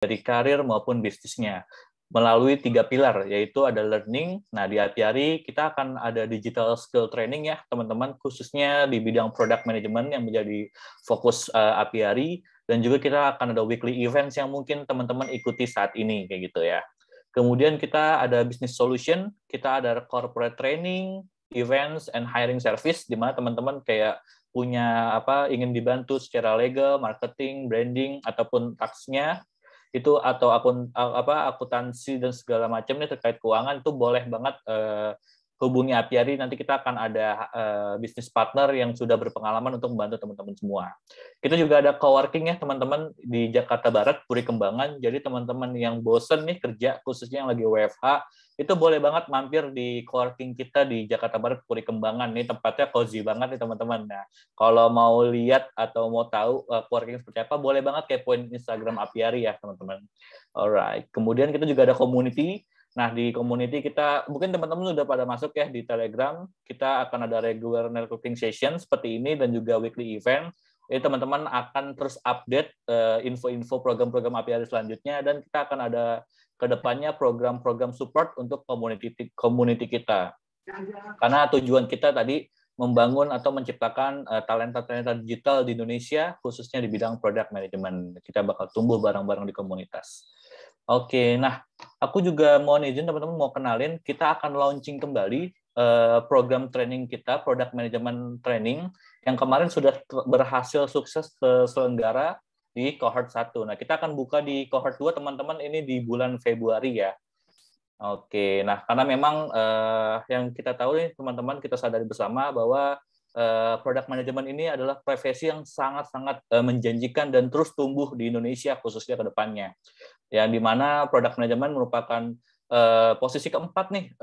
dari karir maupun bisnisnya melalui 3 pilar, yaitu ada learning. Nah, di Apiari kita akan ada digital skill training ya, teman-teman, khususnya di bidang product management yang menjadi fokus Apiari, dan juga kita akan ada weekly events yang mungkin teman-teman ikuti saat ini, kayak gitu ya. Kemudian kita ada business solution, kita ada corporate training, events, and hiring service, di mana teman-teman kayak punya ingin dibantu secara legal, marketing, branding, ataupun taxnya, itu atau akuntansi dan segala macamnya terkait keuangan, itu boleh banget hubungi Apiari. Nanti kita akan ada bisnis partner yang sudah berpengalaman untuk membantu teman-teman semua. Kita juga ada coworking ya teman-teman di Jakarta Barat, Puri Kembangan. Jadi teman-teman yang bosen nih kerja, khususnya yang lagi WFH, itu boleh banget mampir di coworking kita di Jakarta Barat, Puri Kembangan. Nih tempatnya cozy banget nih teman-teman. Nah, kalau mau lihat atau mau tahu coworking seperti apa, boleh banget kepoin Instagram Apiari ya teman-teman. Alright. Kemudian kita juga ada community. Nah, di community kita, mungkin teman-teman sudah pada masuk ya di Telegram, kita akan ada regular networking session seperti ini dan juga weekly event. Jadi teman-teman akan terus update info-info program-program Apiari selanjutnya, dan kita akan ada ke depannya program-program support untuk community kita. Karena tujuan kita tadi membangun atau menciptakan talenta-talenta digital di Indonesia, khususnya di bidang product management. Kita bakal tumbuh bareng-bareng di komunitas. Oke, nah aku juga mohon izin teman-teman mau kenalin, kita akan launching kembali program training kita, product management training, yang kemarin sudah berhasil sukses terselenggara di cohort 1. Nah, kita akan buka di cohort 2 teman-teman ini di bulan Februari ya. Oke, nah karena memang yang kita tahu nih teman-teman, kita sadari bersama bahwa product management ini adalah profesi yang sangat-sangat menjanjikan dan terus tumbuh di Indonesia khususnya ke depannya. Yang dimana product management merupakan posisi keempat nih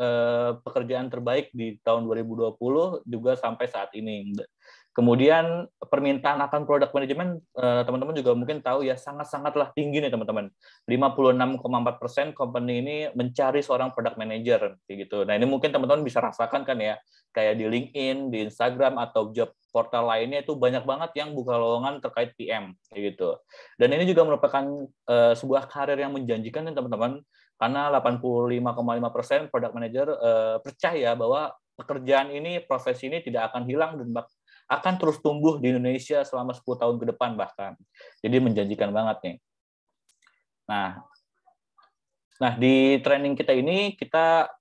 pekerjaan terbaik di tahun 2020 juga sampai saat ini. Kemudian permintaan akan product management teman-teman juga mungkin tahu ya, sangat-sangatlah tinggi nih teman-teman. 56,4% company ini mencari seorang product manager kayak gitu. Nah, ini mungkin teman-teman bisa rasakan kan ya, kayak di LinkedIn, di Instagram atau job portal lainnya itu banyak banget yang buka lowongan terkait PM kayak gitu. Dan ini juga merupakan sebuah karir yang menjanjikan nih teman-teman, karena 85,5% product manager percaya bahwa pekerjaan ini, profesi ini tidak akan hilang dan akan terus tumbuh di Indonesia selama 10 tahun ke depan bahkan. Jadi menjanjikan banget nih. Nah, di training kita ini kita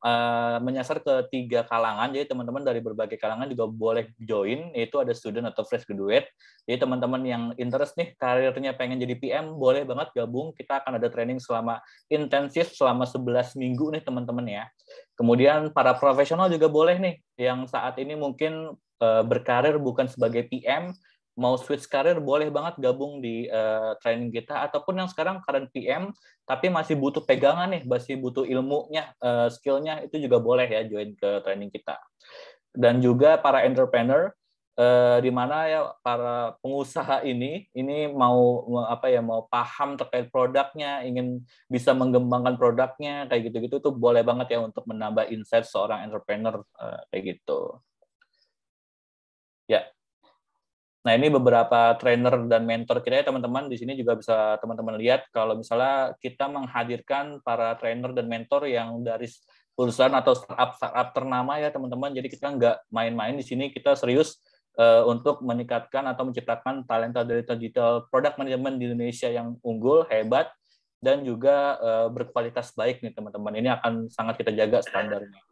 menyasar ke 3 kalangan, jadi teman-teman dari berbagai kalangan juga boleh join, yaitu ada student atau fresh graduate. Jadi teman-teman yang interest nih, karirnya pengen jadi PM, boleh banget gabung. Kita akan ada training selama intensif selama 11 minggu nih teman-teman ya. Kemudian para profesional juga boleh nih, yang saat ini mungkin berkarir bukan sebagai PM, mau switch karir boleh banget gabung di training kita, ataupun yang sekarang current PM tapi masih butuh pegangan nih, masih butuh ilmunya, skillnya, itu juga boleh ya join ke training kita. Dan juga para entrepreneur, di mana ya para pengusaha ini mau paham terkait produknya, ingin bisa mengembangkan produknya kayak gitu-gitu, tuh boleh banget ya untuk menambah insight seorang entrepreneur kayak gitu. Ya. Nah, ini beberapa trainer dan mentor kita ya teman-teman. Di sini juga bisa teman-teman lihat kalau misalnya kita menghadirkan para trainer dan mentor yang dari perusahaan atau startup ternama ya teman-teman. Jadi kita nggak main-main di sini, kita serius untuk meningkatkan atau menciptakan talenta dari digital product management di Indonesia yang unggul, hebat, dan juga berkualitas baik nih teman-teman. Ini akan sangat kita jaga standarnya.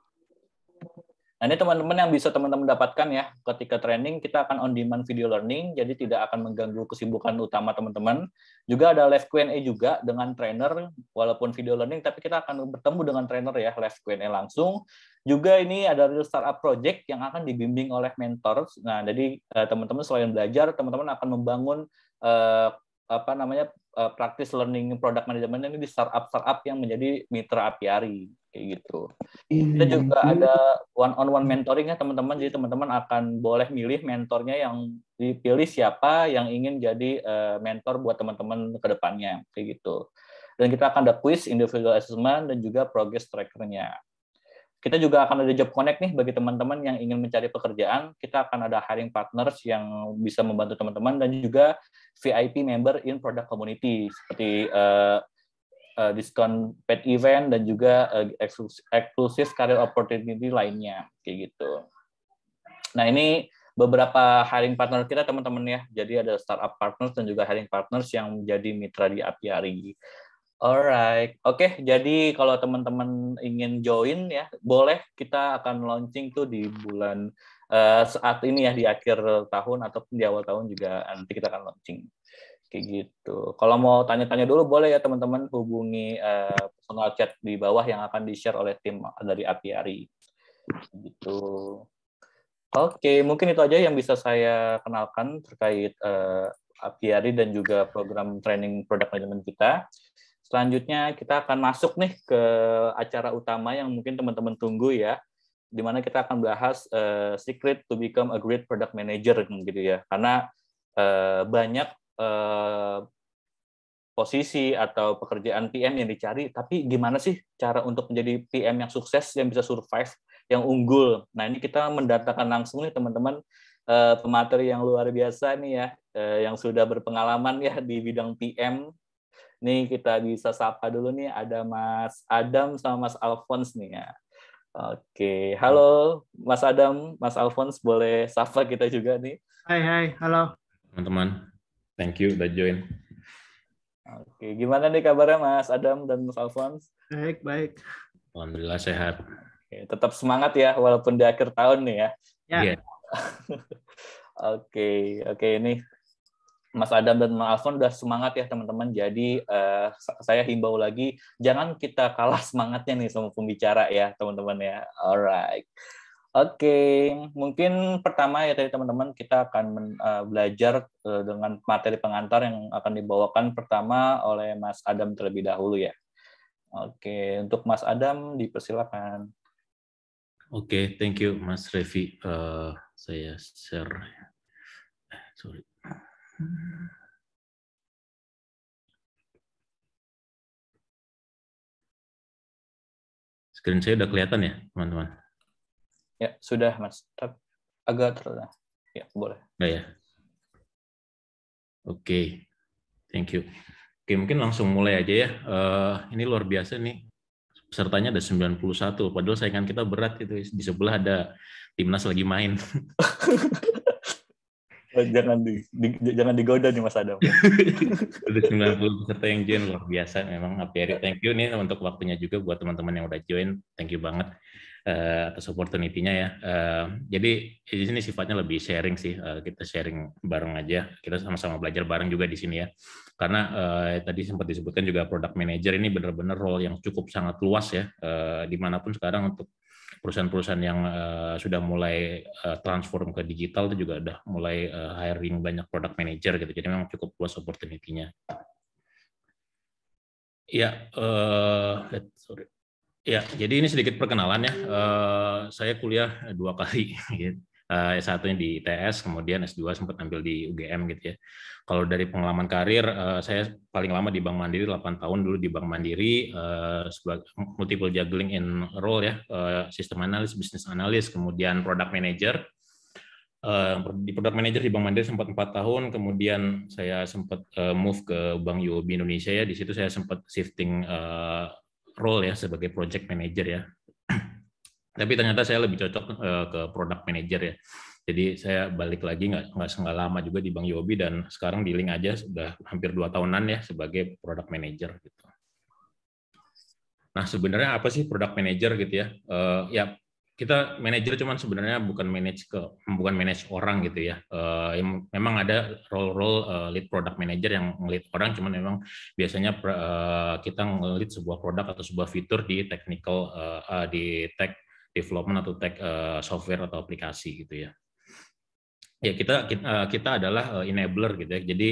Nah, ini teman-teman yang bisa teman-teman dapatkan ya, ketika training kita akan on demand video learning, jadi tidak akan mengganggu kesibukan utama teman-teman. Juga ada live Q&A juga dengan trainer, walaupun video learning, tapi kita akan bertemu dengan trainer ya, live Q&A langsung. Juga ini ada real startup project yang akan dibimbing oleh mentor. Nah, jadi teman-teman selain belajar, teman-teman akan membangun practice learning product management ini di startup yang menjadi mitra Apiari kayak gitu. Kita juga ada one-on-one mentoring ya teman-teman. Jadi teman-teman akan boleh milih mentornya, yang dipilih siapa yang ingin jadi mentor buat teman-teman ke depannya kayak gitu. Dan kita akan ada quiz, individual assessment, dan juga progress trackernya. Kita juga akan ada job connect nih bagi teman-teman yang ingin mencari pekerjaan. Kita akan ada hiring partners yang bisa membantu teman-teman, dan juga VIP member in product community seperti diskon paid event dan juga eksklusif career opportunity lainnya kayak gitu. Nah, ini beberapa hiring partner kita teman-teman ya. Jadi ada startup partners dan juga hiring partners yang menjadi mitra di Apiari. Alright, oke. Jadi kalau teman-teman ingin join ya, boleh, kita akan launching tuh di bulan saat ini ya, di akhir tahun ataupun di awal tahun juga nanti kita akan launching. Kayak gitu. Kalau mau tanya-tanya dulu boleh ya teman-teman, hubungi personal chat di bawah yang akan di-share oleh tim dari Apiari. Gitu. Oke, mungkin itu aja yang bisa saya kenalkan terkait Apiari dan juga program training product management kita. Selanjutnya kita akan masuk nih ke acara utama yang mungkin teman-teman tunggu ya, di mana kita akan bahas secret to become a great product manager gitu ya. Karena banyak posisi atau pekerjaan PM yang dicari, tapi gimana sih cara untuk menjadi PM yang sukses, yang bisa survive, yang unggul. Nah, ini kita mendatangkan langsung nih teman-teman pemateri yang luar biasa nih ya, yang sudah berpengalaman ya di bidang PM. Nih kita bisa sapa dulu nih, ada Mas Adam sama Mas Alphonse nih ya. Oke, halo Mas Adam, Mas Alphonse, boleh sapa kita juga nih. Hai, halo. Teman-teman, thank you udah join. Oke, gimana nih kabarnya Mas Adam dan Mas Alphonse? Baik. Alhamdulillah sehat. Oke, tetap semangat ya, walaupun di akhir tahun nih ya. Ya. Oke, ini Mas Adam dan Mas Alphonse udah semangat ya teman-teman. Jadi saya himbau lagi, jangan kita kalah semangatnya nih sama pembicara ya teman-teman ya. Alright. Oke, mungkin pertama ya tadi teman-teman kita akan belajar dengan materi pengantar yang akan dibawakan pertama oleh Mas Adam terlebih dahulu ya. Oke, untuk Mas Adam dipersilakan. Oke, thank you Mas Revi. Saya share. Sorry. Screen saya udah kelihatan ya, teman-teman? Ya, sudah Mas. Agak terlalu. Ya, boleh. Ya. Oke, thank you. Oke, mungkin langsung mulai aja ya. Ini luar biasa nih. Pesertanya ada 91, padahal saingan kita berat itu. Di sebelah ada timnas lagi main. Jangan digoda nih Mas Adam. Ada 90 peserta yang join, luar biasa memang. Apiari, thank you nih untuk waktunya juga buat teman-teman yang udah join. Thank you banget atas opportunity-nya ya. Jadi di sini sifatnya lebih sharing sih. Kita sharing bareng aja. Kita sama-sama belajar bareng juga di sini ya. Karena tadi sempat disebutkan juga product manager ini benar-benar role yang cukup sangat luas ya. Dimanapun sekarang untuk perusahaan-perusahaan yang sudah mulai transform ke digital itu juga udah mulai hiring banyak product manager gitu. Jadi memang cukup luas opportunity-nya. Ya, sorry. Ya, jadi ini sedikit perkenalan ya. Saya kuliah 2 kali. Gitu. S1-nya di ITS, kemudian S2 sempat ambil di UGM gitu ya. Kalau dari pengalaman karir, saya paling lama di Bank Mandiri, 8 tahun dulu di Bank Mandiri, sebagai multiple juggling in role ya, sistem analis, business analis, kemudian product manager. Di product manager di Bank Mandiri sempat 4 tahun, kemudian saya sempat move ke Bank UOB Indonesia ya, di situ saya sempat shifting role ya sebagai project manager ya. Tapi ternyata saya lebih cocok ke product manager ya. Jadi saya balik lagi nggak lama juga di Bank UOB dan sekarang di Link aja sudah hampir 2 tahunan ya sebagai product manager gitu. Nah sebenarnya apa sih product manager gitu ya? Ya kita manajer cuman sebenarnya bukan manage orang gitu ya. Memang ada role lead product manager yang lead orang, cuman memang biasanya kita nge-lead sebuah produk atau sebuah fitur di technical di tech development atau tech software atau aplikasi gitu ya. Ya kita adalah enabler gitu ya. Jadi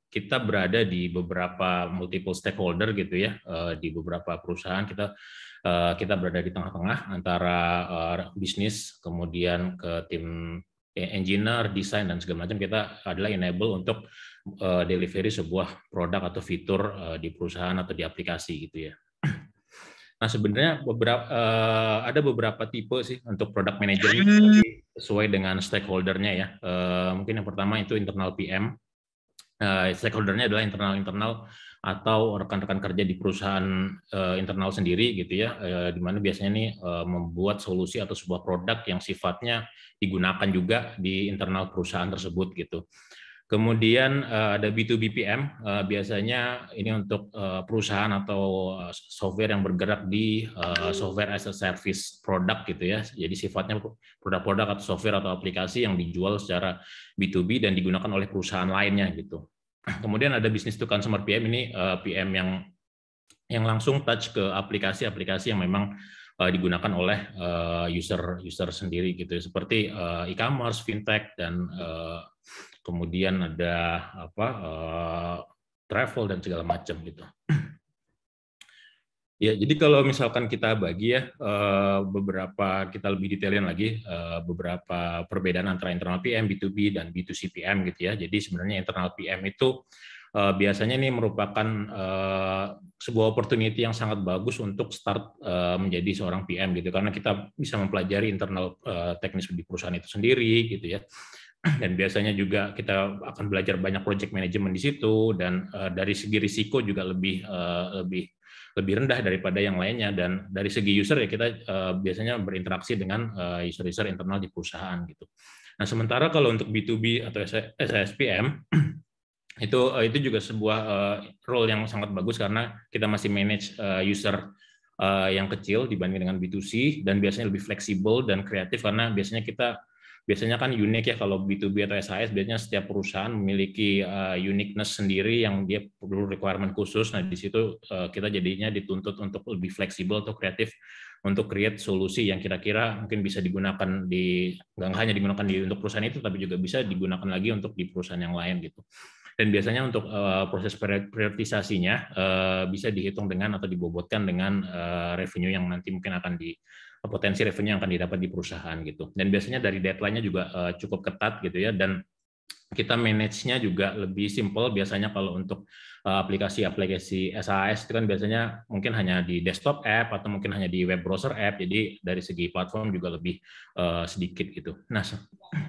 kita berada di beberapa multiple stakeholder gitu ya, di beberapa perusahaan kita berada di tengah-tengah antara bisnis, kemudian ke tim engineer, desain dan segala macam. Kita adalah enable untuk delivery sebuah produk atau fitur di perusahaan atau di aplikasi gitu ya. Nah sebenarnya ada beberapa tipe sih untuk product manager ini sesuai dengan stakeholdernya ya. Mungkin yang pertama itu internal PM. Stakeholdernya adalah internal atau rekan-rekan kerja di perusahaan internal sendiri gitu ya, di mana biasanya nih membuat solusi atau sebuah produk yang sifatnya digunakan juga di internal perusahaan tersebut gitu. Kemudian ada B2B PM, biasanya ini untuk perusahaan atau software yang bergerak di software as a service product gitu ya. Jadi sifatnya produk-produk atau software atau aplikasi yang dijual secara B2B dan digunakan oleh perusahaan lainnya gitu. Kemudian ada business to consumer PM, ini PM yang langsung touch ke aplikasi-aplikasi yang memang digunakan oleh user sendiri gitu, seperti e-commerce, fintech, dan kemudian ada travel dan segala macam gitu. Ya, jadi kalau misalkan kita bagi ya beberapa, kita lebih detailin lagi beberapa perbedaan antara internal PM, B2B, dan B2C PM gitu ya. Jadi sebenarnya internal PM itu biasanya ini merupakan sebuah opportunity yang sangat bagus untuk start menjadi seorang PM gitu, karena kita bisa mempelajari internal teknis di perusahaan itu sendiri gitu ya. Dan biasanya juga kita akan belajar banyak project management di situ, dan dari segi risiko juga lebih rendah daripada yang lainnya, dan dari segi user ya kita biasanya berinteraksi dengan user-user internal di perusahaan gitu. Nah, sementara kalau untuk B2B atau SSPM itu juga sebuah role yang sangat bagus, karena kita masih manage user yang kecil dibanding dengan B2C, dan biasanya lebih fleksibel dan kreatif, karena biasanya kan unik ya kalau B2B atau SAS, biasanya setiap perusahaan memiliki uniqueness sendiri yang dia perlu requirement khusus. Nah, di situ kita jadinya dituntut untuk lebih fleksibel atau kreatif untuk create solusi yang kira-kira mungkin bisa digunakan nggak hanya digunakan untuk perusahaan itu, tapi juga bisa digunakan lagi untuk di perusahaan yang lain gitu. Dan biasanya untuk proses prioritisasinya bisa dihitung dengan atau dibobotkan dengan revenue yang nanti mungkin akan potensi revenue yang akan didapat di perusahaan gitu. Dan biasanya dari deadline-nya juga cukup ketat gitu ya, dan kita manage-nya juga lebih simple. Biasanya kalau untuk aplikasi-aplikasi SAS itu kan biasanya mungkin hanya di desktop app atau mungkin hanya di web browser app, jadi dari segi platform juga lebih sedikit gitu. Nah,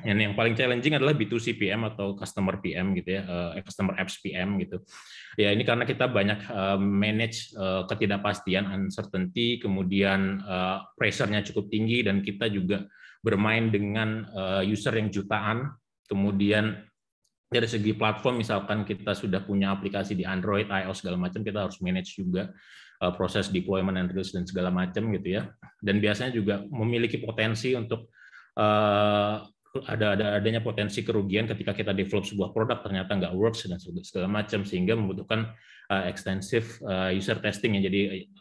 yang paling challenging adalah B2C PM atau customer PM gitu ya, customer apps PM gitu. Ya, ini karena kita banyak manage ketidakpastian, uncertainty, kemudian pressure-nya cukup tinggi, dan kita juga bermain dengan user yang jutaan. Kemudian dari segi platform, misalkan kita sudah punya aplikasi di Android, iOS segala macam, kita harus manage juga proses deployment and release dan segala macam gitu ya. Dan biasanya juga memiliki potensi untuk adanya potensi kerugian ketika kita develop sebuah produk ternyata nggak works dan segala macam, sehingga membutuhkan extensive user testing ya. Jadi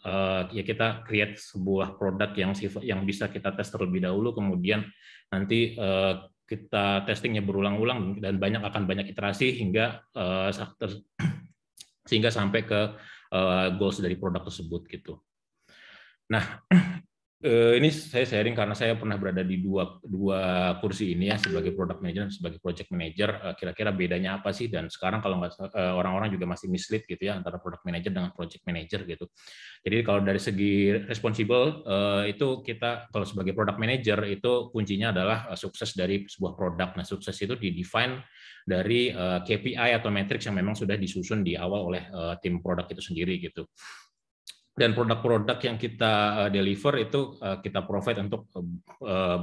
ya kita create sebuah produk yang bisa kita tes terlebih dahulu, kemudian nanti kita testingnya berulang-ulang dan akan banyak iterasi hingga sampai ke goals dari produk tersebut gitu. Nah, ini saya sharing karena saya pernah berada di dua kursi ini ya, sebagai product manager dan sebagai project manager. Kira-kira bedanya apa sih? Dan sekarang kalau nggak orang-orang juga masih mislead gitu ya antara product manager dengan project manager gitu. Jadi kalau dari segi responsible itu kita kalau sebagai product manager itu kuncinya adalah sukses dari sebuah produk. Nah, sukses itu di-define dari KPI atau matrix yang memang sudah disusun di awal oleh tim produk itu sendiri gitu. Dan produk-produk yang kita deliver itu kita provide untuk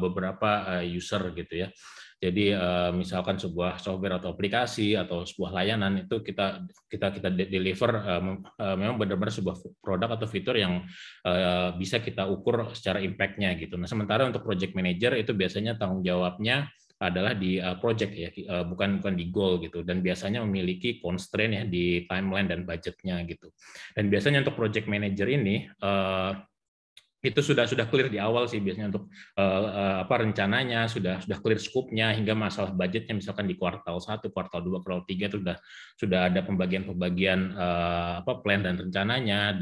beberapa user gitu ya. Jadi misalkan sebuah software atau aplikasi atau sebuah layanan itu kita deliver memang benar-benar sebuah produk atau fitur yang bisa kita ukur secara impact-nya gitu. Nah, sementara untuk project manager itu biasanya tanggung jawabnya adalah di project ya, bukan di goal gitu, dan biasanya memiliki constraint ya di timeline dan budgetnya gitu. Dan biasanya untuk project manager ini itu sudah clear di awal sih biasanya untuk rencananya, sudah clear scope-nya hingga masalah budgetnya, misalkan di kuartal 1, kuartal 2, kuartal 3 itu sudah ada pembagian plan dan rencananya,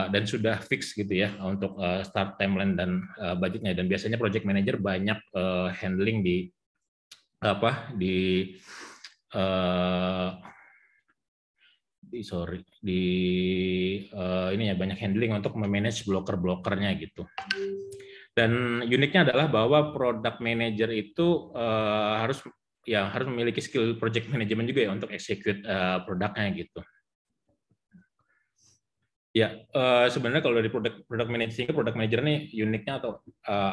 dan sudah fix gitu ya untuk start timeline dan budgetnya. Dan biasanya project manager banyak handling banyak handling untuk memanage bloker-blokernya gitu. Dan uniknya adalah bahwa product manager itu harus memiliki skill project management juga ya untuk execute produknya gitu. Ya, sebenarnya kalau dari product manager nih uniknya atau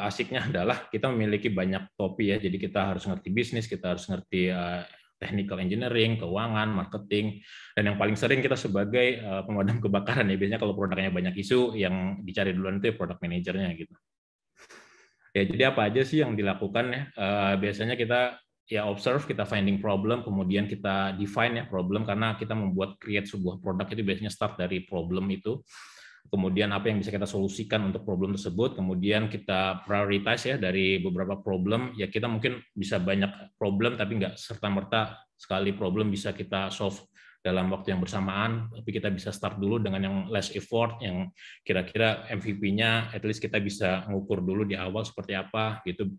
asiknya adalah kita memiliki banyak topi ya. Jadi kita harus ngerti bisnis, kita harus ngerti technical engineering, keuangan, marketing, dan yang paling sering kita sebagai pemadam kebakaran ya. Biasanya kalau produknya banyak isu, yang dicari duluan itu product manajernya gitu. Ya, jadi apa aja sih yang dilakukan ya? Biasanya kita ya observe, kita finding problem, kemudian kita define ya problem, karena kita membuat create sebuah produk itu biasanya start dari problem itu. Kemudian apa yang bisa kita solusikan untuk problem tersebut, kemudian kita prioritize ya dari beberapa problem, ya kita mungkin bisa banyak problem tapi nggak serta-merta sekali problem bisa kita solve dalam waktu yang bersamaan, tapi kita bisa start dulu dengan yang less effort, yang kira-kira MVP-nya at least kita bisa mengukur dulu di awal seperti apa gitu.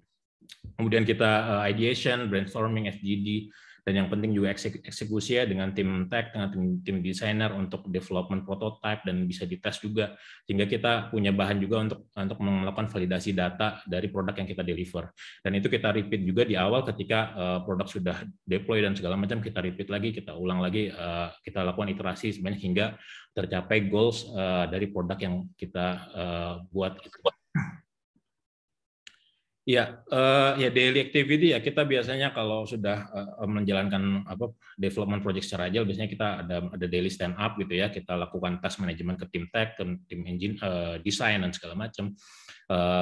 Kemudian kita ideation, brainstorming, FGD, dan yang penting juga eksekusi ya dengan tim tech, dengan tim desainer untuk development prototype dan bisa dites juga, sehingga kita punya bahan juga untuk melakukan validasi data dari produk yang kita deliver. Dan itu kita repeat juga di awal ketika produk sudah deploy dan segala macam, kita repeat lagi, kita ulang lagi, kita lakukan iterasi sebanyak hingga tercapai goals dari produk yang kita buat. Ya, ya daily activity ya kita biasanya kalau sudah menjalankan development project secara agile, biasanya kita ada daily stand up gitu ya, kita lakukan task management ke tim tech, ke tim engine, desain dan segala macam.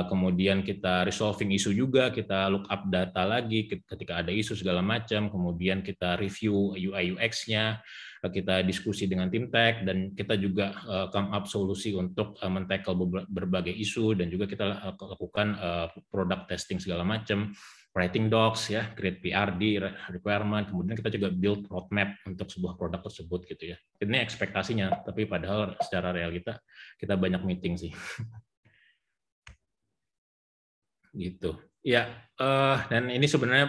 Kemudian kita resolving isu juga, kita look up data lagi ketika ada isu segala macam, kemudian kita review UI UX-nya, kita diskusi dengan tim tech, dan kita juga come up solusi untuk men-tackle berbagai isu, dan juga kita lakukan product testing segala macam, writing docs ya, create PRD requirement, kemudian kita juga build roadmap untuk sebuah produk tersebut gitu ya. Ini ekspektasinya, tapi padahal secara realita kita banyak meeting sih. Gitu. Ya, dan ini sebenarnya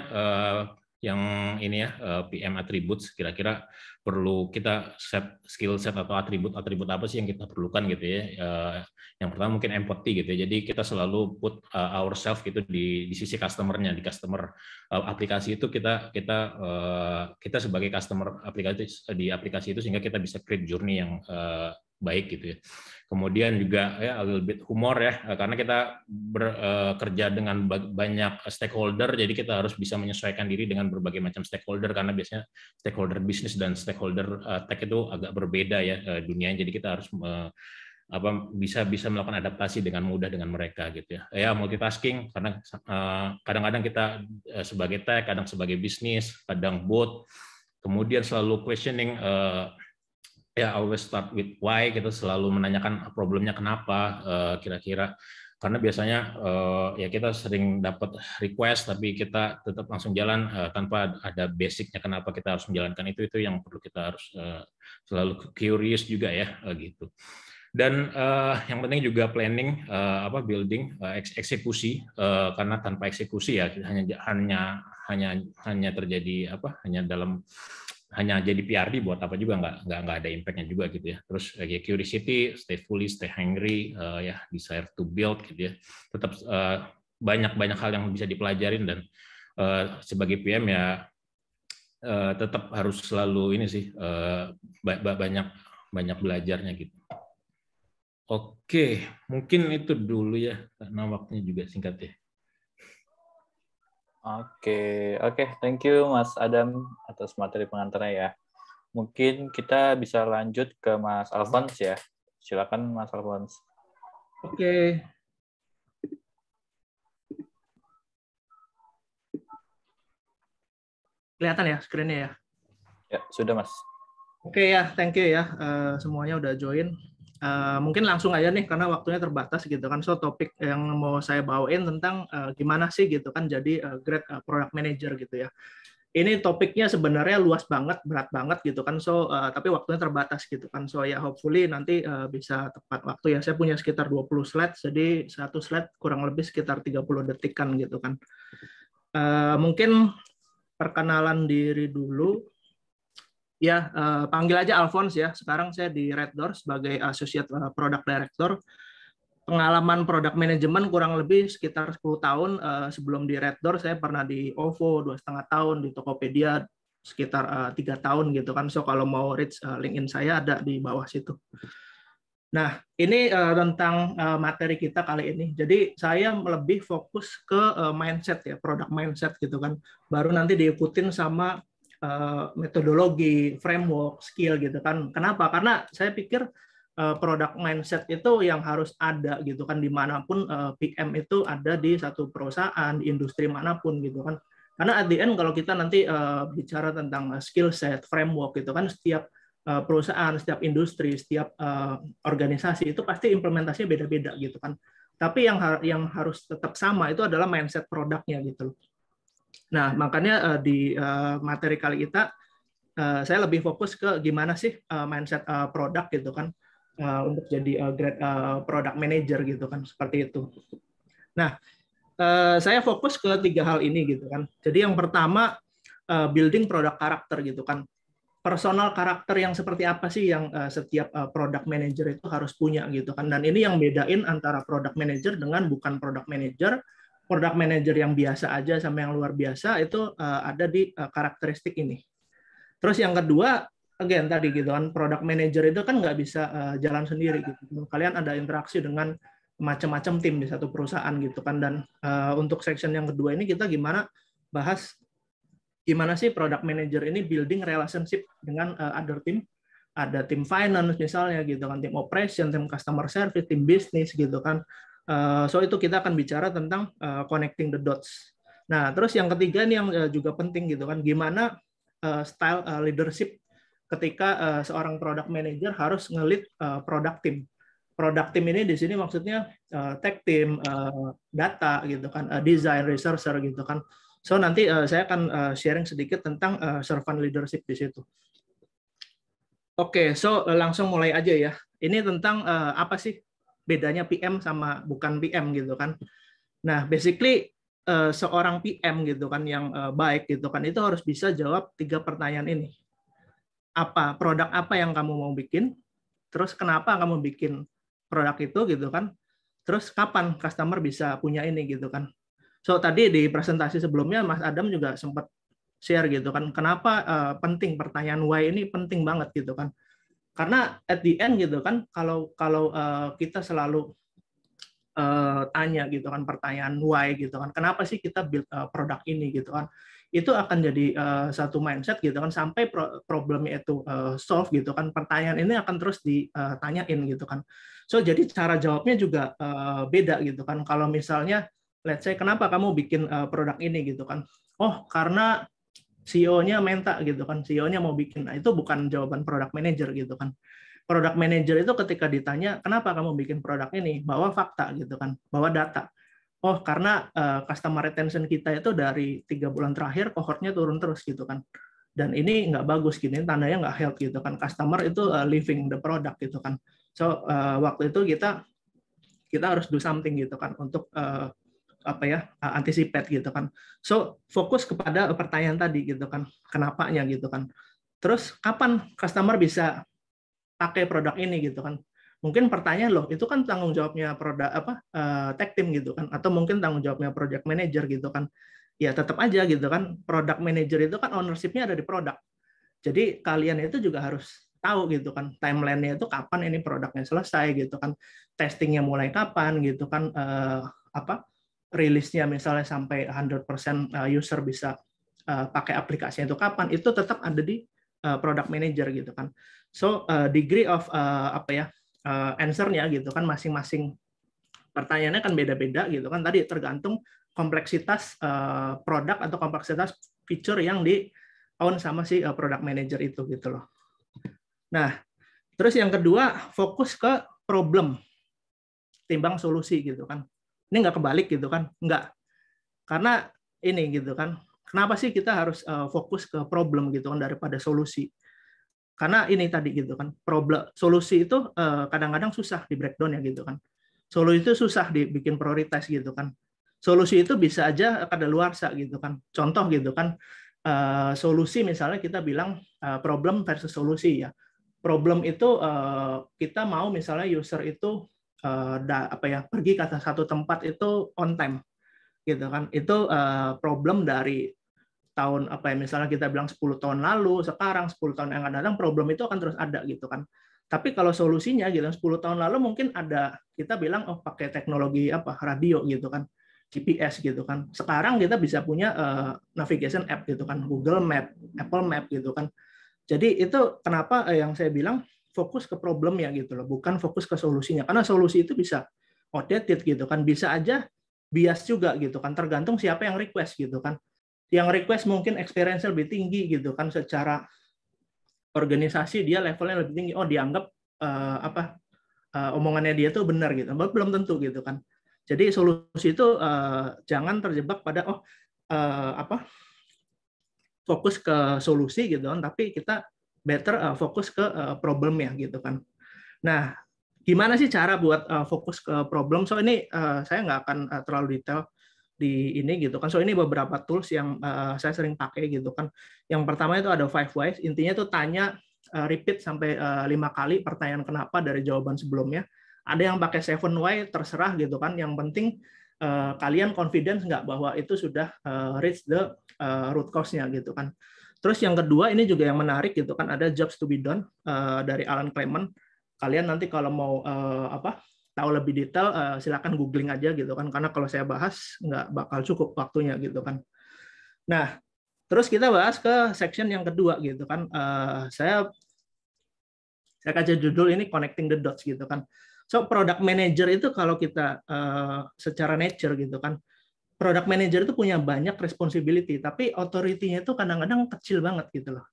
yang ini ya PM attributes, kira-kira perlu kita set skill set atau atribut apa sih yang kita perlukan gitu ya. Yang pertama mungkin empathy gitu ya. Jadi kita selalu put ourselves gitu di sisi customer-nya, di customer aplikasi itu kita sebagai customer aplikasi di aplikasi itu, sehingga kita bisa create journey yang baik gitu ya. Kemudian juga ya a little bit humor ya, karena kita bekerja dengan banyak stakeholder, jadi kita harus bisa menyesuaikan diri dengan berbagai macam stakeholder, karena biasanya stakeholder bisnis dan stakeholder tech itu agak berbeda ya dunianya, jadi kita harus bisa melakukan adaptasi dengan mudah dengan mereka gitu ya. Ya multitasking, karena kadang-kadang kita sebagai tech, kadang sebagai bisnis, kadang both. Kemudian selalu questioning, ya always start with why, kita selalu menanyakan problemnya kenapa kira-kira, karena biasanya ya kita sering dapat request tapi kita tetap langsung jalan tanpa ada basicnya kenapa kita harus menjalankan itu yang perlu kita harus selalu curious juga ya gitu. Dan yang penting juga planning, building, eksekusi, karena tanpa eksekusi ya hanya terjadi hanya jadi PRD buat apa juga, nggak ada impact-nya juga gitu ya. Terus ya curiosity, stay foolish, stay hungry, ya desire to build gitu ya. Tetap banyak hal yang bisa dipelajarin, dan sebagai PM ya tetap harus selalu ini sih banyak belajarnya gitu. Oke, mungkin itu dulu ya, karena waktunya juga singkat ya. Oke, thank you Mas Adam atas materi pengantarnya ya. Mungkin kita bisa lanjut ke Mas Alphonse ya. Silakan Mas Alphonse. Oke. Kelihatan ya screen-nya ya? Ya, sudah Mas. Oke ya, thank you ya. Semuanya udah join. Mungkin langsung aja nih karena waktunya terbatas gitu kan. So topik yang mau saya bawain tentang gimana sih gitu kan jadi great product manager gitu ya. Ini topiknya sebenarnya luas banget, berat banget gitu kan. So tapi waktunya terbatas gitu kan. So ya hopefully nanti bisa tepat waktu ya. Saya punya sekitar 20 slide, jadi satu slide kurang lebih sekitar 30 detikan gitu kan. Mungkin perkenalan diri dulu. Ya, panggil aja Alphonse ya. Sekarang saya di Red Door sebagai Associate Product Director. Pengalaman product management kurang lebih sekitar 10 tahun. Sebelum di Red Door, saya pernah di OVO 2,5 tahun, di Tokopedia sekitar 3 tahun gitu kan. So kalau mau reach LinkedIn saya ada di bawah situ. Nah, ini tentang materi kita kali ini. Jadi saya lebih fokus ke mindset ya, product mindset gitu kan. Baru nanti diikutin sama metodologi, framework, skill gitu kan. Kenapa? Karena saya pikir product mindset itu yang harus ada gitu kan, dimanapun PM itu ada di satu perusahaan, di industri manapun gitu kan. Karena at the end kalau kita nanti bicara tentang skill set, framework gitu kan, setiap perusahaan, setiap industri, setiap organisasi itu pasti implementasinya beda-beda gitu kan. Tapi yang harus tetap sama itu adalah mindset produknya gitu. Nah, makanya di materi kali kita saya lebih fokus ke gimana sih mindset produk gitu kan untuk jadi great product manager gitu kan, seperti itu. Nah, saya fokus ke 3 hal ini gitu kan. Jadi yang pertama building product karakter gitu kan. Personal karakter yang seperti apa sih yang setiap product manager itu harus punya gitu kan. Dan ini yang bedain antara product manager dengan bukan product manager. Product manager yang biasa aja sama yang luar biasa itu ada di karakteristik ini. Terus yang kedua, again tadi gitu kan, product manager itu kan nggak bisa jalan sendiri gitu. Kalian ada interaksi dengan macam-macam tim di satu perusahaan gitu kan. Dan untuk section yang kedua ini kita bahas gimana sih product manager ini building relationship dengan other team. Ada tim finance misalnya gitu kan, tim operation, tim customer service, tim bisnis gitu kan. So itu kita akan bicara tentang connecting the dots. Nah, terus yang ketiga ini yang juga penting gitu kan, gimana style leadership ketika seorang product manager harus nge-lead product team. Product team ini di sini maksudnya tech team, data gitu kan, design, researcher gitu kan. So nanti saya akan sharing sedikit tentang servant leadership di situ. Oke, so langsung mulai aja ya. Ini tentang apa sih bedanya PM sama bukan PM gitu kan. Nah, basically seorang PM gitu kan yang baik gitu kan itu harus bisa jawab 3 pertanyaan ini. Apa produk apa yang kamu mau bikin? Terus kenapa kamu bikin produk itu gitu kan? Terus kapan customer bisa punya ini gitu kan? So tadi di presentasi sebelumnya Mas Adam juga sempat share gitu kan, kenapa penting pertanyaan why ini penting banget gitu kan. Karena at the end gitu kan, kalau kita selalu tanya gitu kan pertanyaan why gitu kan, kenapa sih kita build produk ini gitu kan, itu akan jadi satu mindset gitu kan sampai problemnya itu solve gitu kan, pertanyaan ini akan terus ditanyain gitu kan. So jadi cara jawabnya juga beda gitu kan. Kalau misalnya let's say kenapa kamu bikin produk ini gitu kan, oh karena CEO-nya minta gitu kan, CEO-nya mau bikin. Nah itu bukan jawaban product manager gitu kan. Product manager itu ketika ditanya kenapa kamu bikin produk ini, bawa fakta gitu kan, bawa data. Oh karena customer retention kita itu dari 3 bulan terakhir cohortnya turun terus gitu kan, dan ini nggak bagus gini, tandanya nggak health gitu kan, customer itu leaving the product gitu kan. So waktu itu kita harus do something gitu kan untuk anticipate gitu kan. So fokus kepada pertanyaan tadi gitu kan, kenapanya gitu kan. Terus kapan customer bisa pakai produk ini gitu kan. Mungkin pertanyaan loh, itu kan tanggung jawabnya produk tech team gitu kan, atau mungkin tanggung jawabnya project manager gitu kan. Ya tetap aja gitu kan, product manager itu kan ownership-nya ada di produk. Jadi kalian itu juga harus tahu gitu kan, timeline-nya itu kapan ini produknya selesai gitu kan, testingnya mulai kapan gitu kan, rilisnya misalnya sampai 100% user bisa pakai aplikasinya itu kapan, itu tetap ada di product manager gitu kan. So degree of answer-nya gitu kan, masing-masing pertanyaannya kan beda-beda gitu kan, tadi tergantung kompleksitas produk atau kompleksitas feature yang di own sama si product manager itu gitu loh. Nah, terus yang kedua fokus ke problem timbang solusi gitu kan. Ini nggak kebalik gitu kan, nggak. Karena ini gitu kan, kenapa sih kita harus fokus ke problem gitu kan daripada solusi? Karena ini tadi gitu kan, solusi itu kadang-kadang susah di breakdown ya gitu kan. Solusi itu susah dibikin prioritas gitu kan. Solusi itu bisa aja kadaluarsa gitu kan. Contoh gitu kan, solusi misalnya kita bilang problem versus solusi ya. Problem itu kita mau misalnya user itu pergi ke satu tempat itu on time gitu kan. Itu problem dari tahun misalnya kita bilang 10 tahun lalu, sekarang 10 tahun yang akan datang problem itu akan terus ada gitu kan. Tapi kalau solusinya gitu 10 tahun lalu mungkin ada, kita bilang oh pakai teknologi apa radio gitu kan, GPS gitu kan. Sekarang kita bisa punya navigation app gitu kan, Google Map, Apple Map gitu kan. Jadi itu kenapa yang saya bilang fokus ke problemnya gitu loh, bukan fokus ke solusinya. Karena solusi itu bisa outdated gitu kan, bisa aja bias juga gitu kan, tergantung siapa yang request gitu kan. Yang request mungkin experience lebih tinggi gitu kan, secara organisasi dia levelnya lebih tinggi, oh dianggap omongannya dia tuh benar gitu, belum tentu gitu kan. Jadi solusi itu jangan terjebak pada fokus ke solusi gitu kan, tapi kita better fokus ke problemnya gitu kan. Nah, gimana sih cara buat fokus ke problem? So ini saya nggak akan terlalu detail di ini gitu kan. So ini beberapa tools yang saya sering pakai gitu kan. Yang pertama itu ada 5 whys. Intinya itu tanya repeat sampai 5 kali pertanyaan kenapa dari jawaban sebelumnya. Ada yang pakai 7 why, terserah gitu kan. Yang penting kalian confidence nggak bahwa itu sudah reach the root cause-nya gitu kan. Terus yang kedua ini juga yang menarik gitu kan, ada jobs to be done dari Alan Clement. Kalian nanti kalau mau tahu lebih detail silakan googling aja gitu kan, karena kalau saya bahas nggak bakal cukup waktunya gitu kan. Nah, terus kita bahas ke section yang kedua gitu kan. Saya kasih judul ini connecting the dots gitu kan. So product manager itu kalau kita secara nature gitu kan, product manager itu punya banyak responsibility, tapi authority-nya itu kadang-kadang kecil banget gitu loh.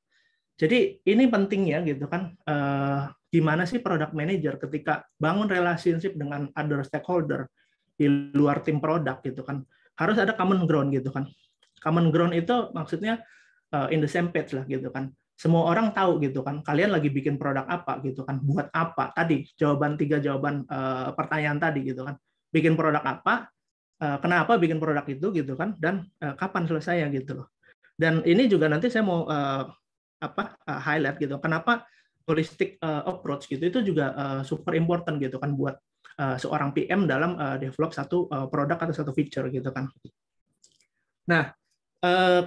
Jadi ini pentingnya gitu kan, gimana sih product manager ketika bangun relationship dengan other stakeholder di luar tim produk gitu kan, harus ada common ground gitu kan. Common ground itu maksudnya in the same page lah gitu kan. Semua orang tahu gitu kan, kalian lagi bikin produk apa gitu kan, buat apa. Tadi tiga jawaban pertanyaan tadi gitu kan. Bikin produk apa, kenapa bikin produk itu gitu kan, dan kapan selesainya gitu loh. Dan ini juga nanti saya mau highlight gitu. Kenapa holistic approach gitu itu juga super important gitu kan buat seorang PM dalam develop satu produk atau satu feature gitu kan. Nah,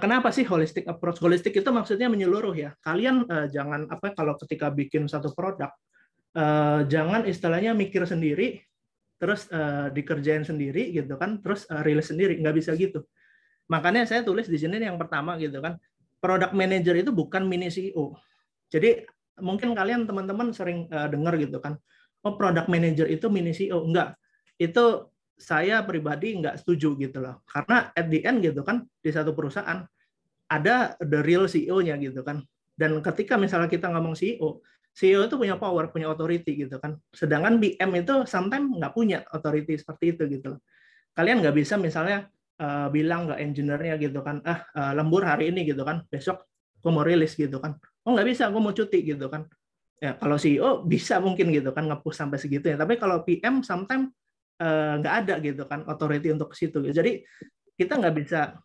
kenapa sih holistic approach? Holistic itu maksudnya menyeluruh ya. Kalian jangan kalau ketika bikin satu produk jangan istilahnya mikir sendiri terus dikerjain sendiri gitu kan, terus rilis sendiri, nggak bisa gitu. Makanya saya tulis di sini yang pertama gitu kan, product manager itu bukan mini CEO. Jadi mungkin kalian teman-teman sering dengar gitu kan, oh product manager itu mini CEO. Enggak, itu saya pribadi nggak setuju gitu loh. Karena at the end gitu kan, di satu perusahaan ada the real CEO-nya gitu kan. Dan ketika misalnya kita ngomong CEO itu punya power, punya authority gitu kan. Sedangkan PM itu sometimes nggak punya authority seperti itu gitu loh. Kalian nggak bisa misalnya bilang ke engineer-nya gitu kan, lembur hari ini gitu kan, besok gue mau rilis gitu kan. Oh nggak bisa, gue mau cuti gitu kan. Ya kalau CEO bisa mungkin gitu kan, nge-push sampai segitu ya. Tapi kalau PM sometimes nggak ada gitu kan, authority untuk ke situ. Gitu. Jadi kita nggak bisa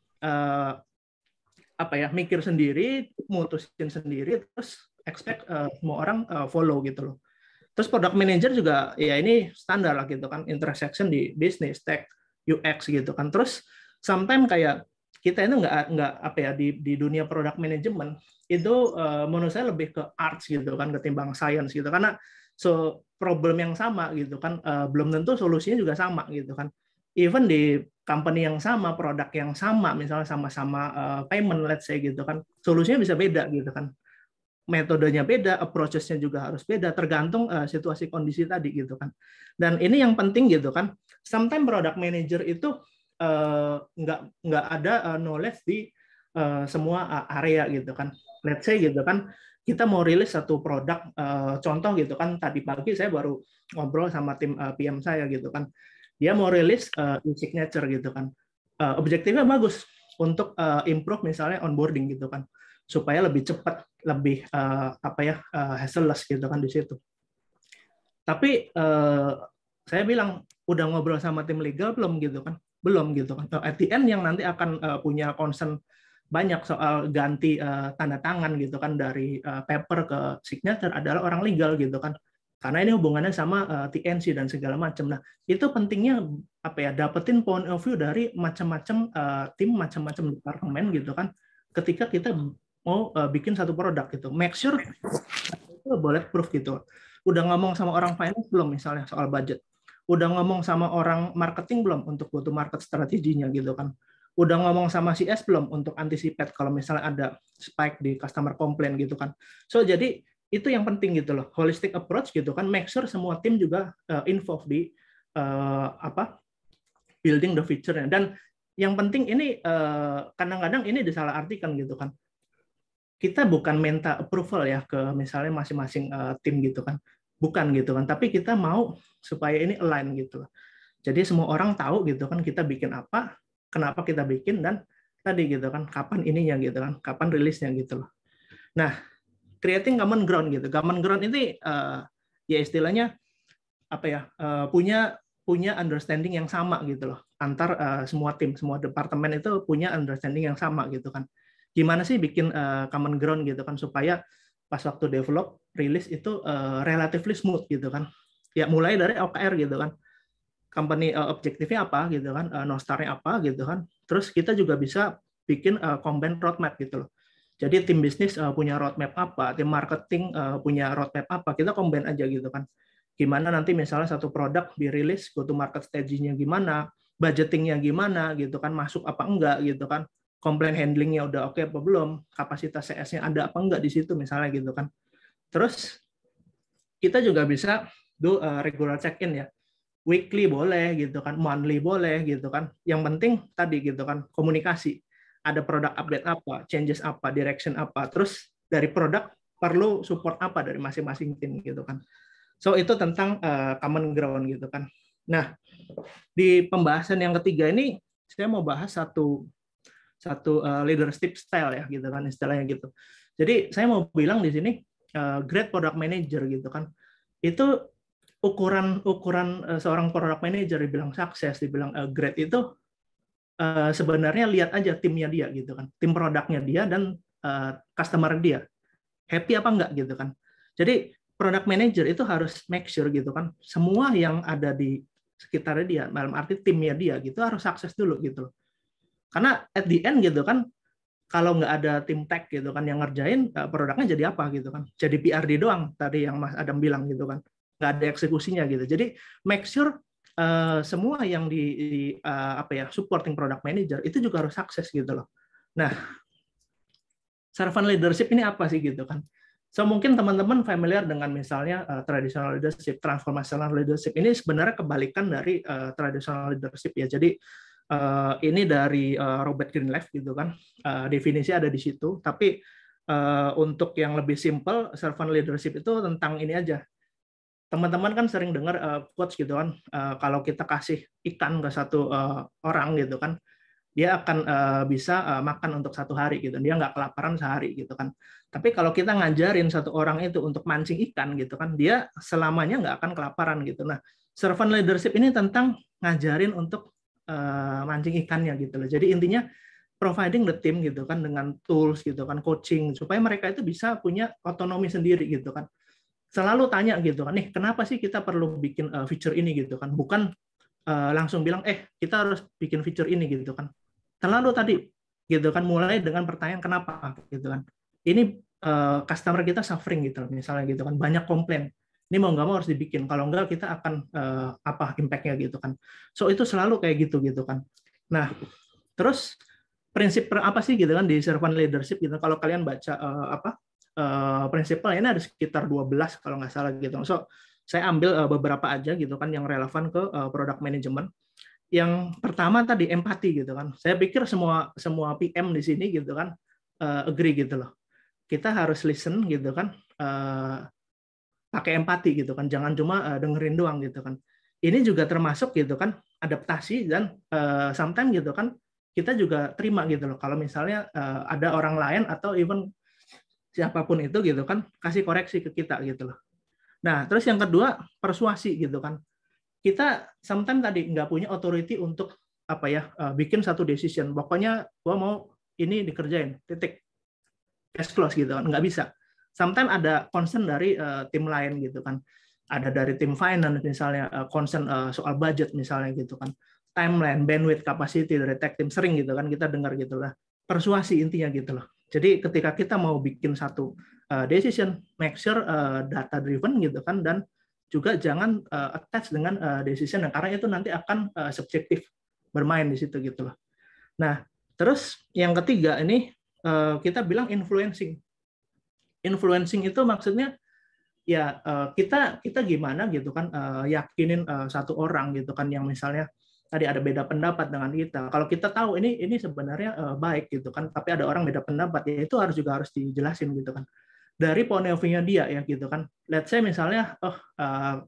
mikir sendiri, mutusin sendiri, terus expect semua orang follow gitu loh. Terus product manager juga ya ini standar lah gitu kan, intersection di bisnis, tech, UX gitu kan. Terus sometimes kayak kita itu nggak di dunia product management itu menurut saya lebih ke arts gitu kan ketimbang science gitu, karena problem yang sama gitu kan belum tentu solusinya juga sama gitu kan. Even di company yang sama, produk yang sama, misalnya sama-sama payment, let's say gitu kan, solusinya bisa beda gitu kan. Metodenya beda, approach-nya juga harus beda, tergantung situasi kondisi tadi gitu kan. Dan ini yang penting gitu kan. Sometimes product manager itu nggak ada knowledge di semua area gitu kan. Let's say gitu kan, kita mau rilis satu produk, contoh gitu kan, tadi pagi saya baru ngobrol sama tim PM saya gitu kan. Dia mau rilis e-signature gitu kan. Objektifnya bagus untuk improve misalnya onboarding gitu kan, supaya lebih cepat, lebih hassle-less gitu kan di situ. Tapi saya bilang udah ngobrol sama tim legal belum gitu kan? Belum gitu kan. At the end yang nanti akan punya concern banyak soal ganti tanda tangan gitu kan dari paper ke signature adalah orang legal gitu kan. Karena ini hubungannya sama TNC dan segala macam. Nah, itu pentingnya dapetin point of view dari macam-macam tim, macam-macam departemen gitu kan. Ketika kita mau bikin satu produk gitu, make sure itu bulletproof gitu. Udah ngomong sama orang finance belum misalnya soal budget? Udah ngomong sama orang marketing belum untuk go to market strateginya gitu kan? Udah ngomong sama CS belum untuk anticipate kalau misalnya ada spike di customer complaint gitu kan? So jadi itu yang penting gitu loh, holistic approach gitu kan, make sure semua tim juga involved di building the feature-nya. Dan yang penting ini kadang-kadang ini disalahartikan gitu kan. Kita bukan minta approval ya ke misalnya masing-masing tim gitu kan, bukan gitu kan, tapi kita mau supaya ini align gitu loh. Jadi semua orang tahu gitu kan kita bikin apa, kenapa kita bikin, dan tadi gitu kan kapan ininya gitu kan, kapan rilisnya gitu loh. Nah, creating common ground gitu. Common ground ini ya istilahnya apa ya, punya understanding yang sama gitu loh antar semua tim, semua departemen itu punya understanding yang sama gitu kan. Gimana sih bikin common ground gitu kan supaya pas waktu develop rilis itu relatively smooth gitu kan. Ya mulai dari OKR gitu kan. Company objektifnya apa gitu kan, North Star-nya apa gitu kan. Terus kita juga bisa bikin combined roadmap gitu loh. Jadi tim bisnis punya roadmap apa, tim marketing punya roadmap apa, kita combine aja gitu kan. Gimana nanti misalnya satu produk dirilis, go to market strategy-nya gimana, budgeting-nya gimana gitu kan, masuk apa enggak gitu kan, complaint handling-nya udah oke apa belum, kapasitas CS-nya ada apa enggak di situ misalnya gitu kan. Terus kita juga bisa do regular check-in ya, weekly boleh gitu kan, monthly boleh gitu kan. Yang penting tadi gitu kan komunikasi. Ada produk update apa, changes apa, direction apa, terus dari produk perlu support apa dari masing-masing tim gitu kan. So itu tentang common ground gitu kan. Nah, di pembahasan yang ketiga ini saya mau bahas satu leadership style ya gitu kan istilahnya gitu. Jadi saya mau bilang di sini great product manager gitu kan. Itu ukuran seorang product manager dibilang sukses, dibilang great itu sebenarnya lihat aja timnya dia gitu kan, tim produknya dia dan customer dia happy apa enggak gitu kan. Jadi product manager itu harus make sure gitu kan semua yang ada di sekitar dia, dalam arti timnya dia gitu harus sukses dulu gitu loh. Karena at the end gitu kan kalau nggak ada tim tech gitu kan yang ngerjain produknya jadi apa gitu kan, jadi PRD doang tadi yang Mas Adam bilang gitu kan, nggak ada eksekusinya gitu. Jadi make sure semua yang di supporting product manager itu juga harus sukses gitu loh. Nah, servant leadership ini apa sih gitu kan? So mungkin teman-teman familiar dengan misalnya traditional leadership, transformational leadership. Ini sebenarnya kebalikan dari traditional leadership ya. Jadi ini dari Robert Greenleaf gitu kan. Definisi ada di situ. Tapi untuk yang lebih simple, servant leadership itu tentang ini aja. Teman-teman kan sering dengar quotes gitu kan. Kalau kita kasih ikan ke satu orang gitu kan, dia akan bisa makan untuk satu hari gitu. Dia nggak kelaparan sehari gitu kan. Tapi kalau kita ngajarin satu orang itu untuk mancing ikan gitu kan, dia selamanya nggak akan kelaparan gitu. Nah, servant leadership ini tentang ngajarin untuk mancing ikannya gitu loh. Jadi intinya providing the team gitu kan dengan tools gitu kan, coaching supaya mereka itu bisa punya otonomi sendiri gitu kan. Selalu tanya gitu kan, nih kenapa sih kita perlu bikin feature ini gitu kan? Bukan langsung bilang kita harus bikin feature ini gitu kan. Terlalu tadi gitu kan mulai dengan pertanyaan kenapa gitu kan. Ini customer kita suffering gitu misalnya gitu kan, banyak komplain. Ini mau nggak mau harus dibikin, kalau nggak kita akan apa impact-nya gitu kan. So itu selalu kayak gitu kan. Nah, terus prinsip apa sih gitu kan di servant leadership gitu. Kalau kalian baca prinsipnya ini ada sekitar 12 kalau nggak salah gitu. So saya ambil beberapa aja gitu kan yang relevan ke product management. Yang pertama tadi empati gitu kan. Saya pikir semua PM di sini gitu kan agree gitu loh. Kita harus listen gitu kan, pakai empati gitu kan. Jangan cuma dengerin doang gitu kan. Ini juga termasuk gitu kan adaptasi dan sometimes gitu kan kita juga terima gitu loh. Kalau misalnya ada orang lain atau even siapapun itu gitu kan kasih koreksi ke kita gitu loh. Nah, terus yang kedua persuasi gitu kan. Kita sometimes tadi nggak punya authority untuk bikin satu decision. Pokoknya gua mau ini dikerjain, titik. Case close gitu kan, nggak bisa. Sometimes ada concern dari tim lain gitu kan. Ada dari tim finance misalnya concern soal budget misalnya gitu kan. Timeline, bandwidth, capacity dari tech team sering gitu kan kita dengar gitu lah. Persuasi intinya gitu loh. Jadi ketika kita mau bikin satu decision, make sure data driven gitu kan, dan juga jangan attach dengan decision, karena itu nanti akan subjektif bermain di situ gitu loh. Nah, terus yang ketiga ini kita bilang influencing. Influencing itu maksudnya ya kita gimana gitu kan yakinin satu orang gitu kan yang misalnya tadi ada beda pendapat dengan kita. Kalau kita tahu ini sebenarnya baik gitu kan, tapi ada orang beda pendapat, ya itu harus dijelasin gitu kan. Dari point of view-nya dia ya gitu kan. Let's say misalnya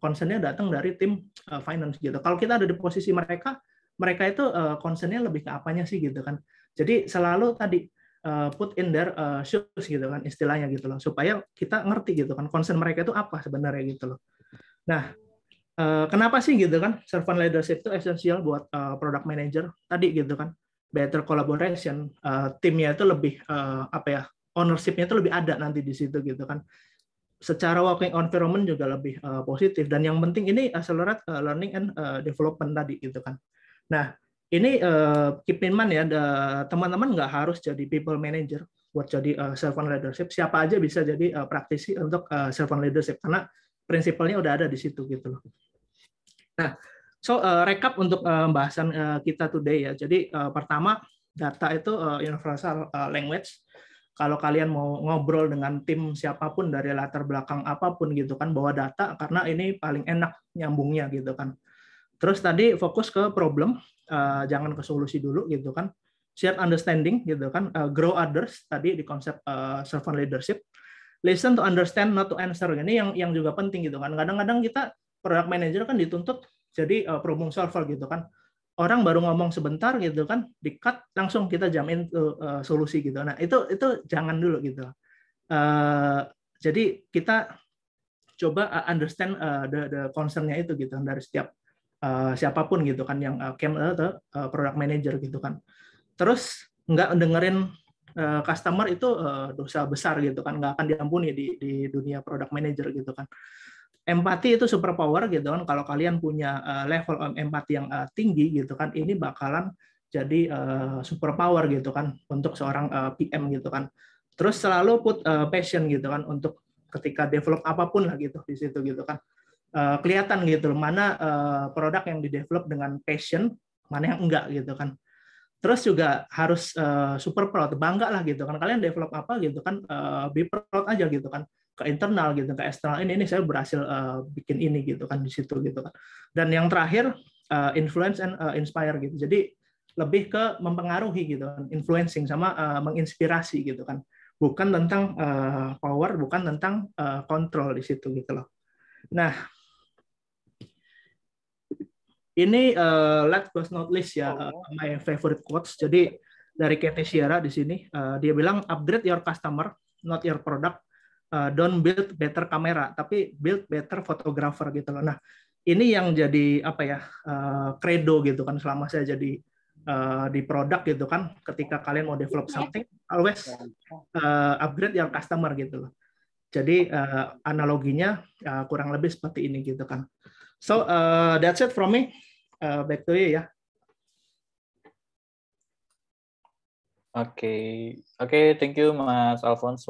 concern-nya datang dari tim finance gitu. Kalau kita ada di posisi mereka itu concern-nya lebih ke apanya sih gitu kan. Jadi selalu tadi put in their shoes gitu kan istilahnya gitu loh, supaya kita ngerti gitu kan concern mereka itu apa sebenarnya gitu loh. Nah, kenapa sih gitu kan servant leadership itu esensial buat product manager tadi gitu kan, better collaboration, timnya itu lebih apa ya, ownership-nya itu lebih ada nanti di situ gitu kan, secara working environment juga lebih positif, dan yang penting ini accelerate learning and development tadi gitu kan. Nah, ini keep in mind ya, teman-teman nggak harus jadi people manager buat jadi servant leadership, siapa aja bisa jadi praktisi untuk servant leadership, karena prinsipalnya udah ada di situ gitu loh. Nah, recap untuk pembahasan kita today ya. Jadi pertama, data itu universal language. Kalau kalian mau ngobrol dengan tim siapapun dari latar belakang apapun gitu kan, bawa data karena ini paling enak nyambungnya gitu kan. Terus tadi fokus ke problem, jangan ke solusi dulu gitu kan. Share understanding gitu kan, grow others tadi di konsep servant leadership. Listen to understand, not to answer. Ini yang juga penting gitu kan. Kadang-kadang kita product manager kan dituntut jadi problem solver gitu kan. Orang baru ngomong sebentar gitu kan, di-cut langsung kita jamin solusi gitu. Nah, itu jangan dulu gitu. Jadi kita coba understand the concern-nya itu gitu dari setiap siapapun gitu kan yang came product manager gitu kan. Terus nggak dengerin customer itu dosa besar gitu kan, nggak akan diampuni di dunia product manager gitu kan. Empati itu super power gitu kan. Kalau kalian punya level empati yang tinggi gitu kan, ini bakalan jadi super power gitu kan untuk seorang PM gitu kan. Terus selalu put passion gitu kan untuk ketika develop apapun lah gitu di situ gitu kan. Kelihatan gitu mana produk yang di-develop dengan passion, mana yang enggak gitu kan. Terus juga harus super proud, bangga lah gitu kan. Kalian develop apa gitu kan, be proud aja gitu kan, ke internal gitu, ke eksternal. Ini saya berhasil bikin ini gitu kan di situ gitu kan. Dan yang terakhir influence and inspire gitu. Jadi lebih ke mempengaruhi gitu kan, influencing sama menginspirasi gitu kan. Bukan tentang power, bukan tentang kontrol di situ gitu loh. Nah, ini last but not least ya, my favorite quotes. Jadi dari Katie Sierra di sini, dia bilang upgrade your customer, not your product. Don't build better kamera, tapi build better photographer gitu loh. Nah, ini yang jadi apa ya, credo gitu kan selama saya jadi di produk gitu kan. Ketika kalian mau develop something, always upgrade your customer gitu loh. Jadi analoginya kurang lebih seperti ini gitu kan. So that's it from me. Back to you ya. Oke, thank you Mas Alphonse.